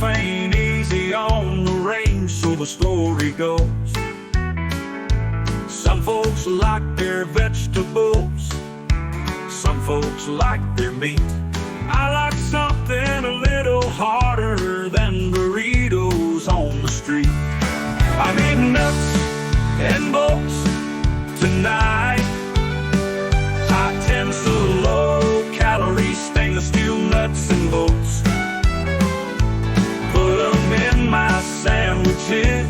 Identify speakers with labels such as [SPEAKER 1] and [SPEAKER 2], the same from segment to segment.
[SPEAKER 1] Life ain't easy on the range, so the story goes. Some folks like their vegetables, some folks like their meat. I like something a little harder than burritos on the street. I'm eating nuts and bolts tonight. High tensile, low calorie, stainless steel nuts and bolts. Put them in my sandwiches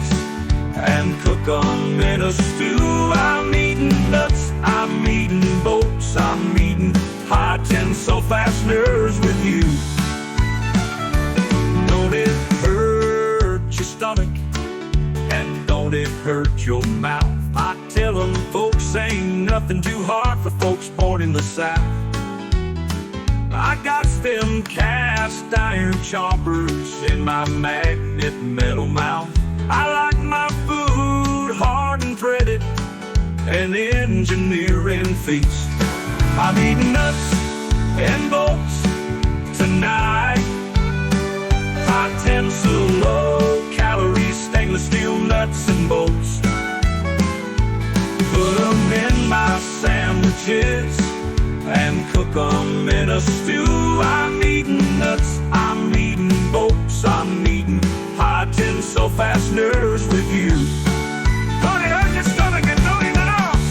[SPEAKER 1] and cook them in a stew. I'm eating nuts, I'm eating bolts, I'm eating high tensile fasteners with you. Don't it hurt your stomach? And don't it hurt your mouth? I tell them folks ain't nothing too hard for folks born in the South. I got them cast iron chompers in my magnet metal mouth. I like my food hard and threaded, an engineering feast. I'm eating nuts and bolts tonight. High tensile, low calorie, stainless steel nuts and bolts. Put them in my sandwiches and cook them in a stew. I'm eating nuts, I'm eating bolts, I'm eating high tensile fasteners with you. Don't it hurt your stomach and don't eat enough?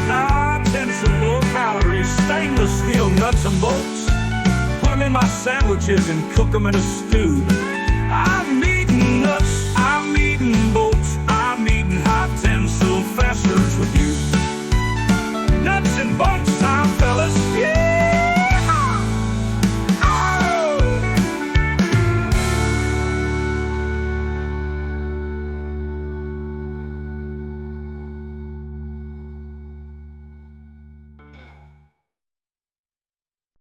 [SPEAKER 1] High tensile, low calories, stainless steel nuts and bolts. Put them in my sandwiches and cook them in a stew.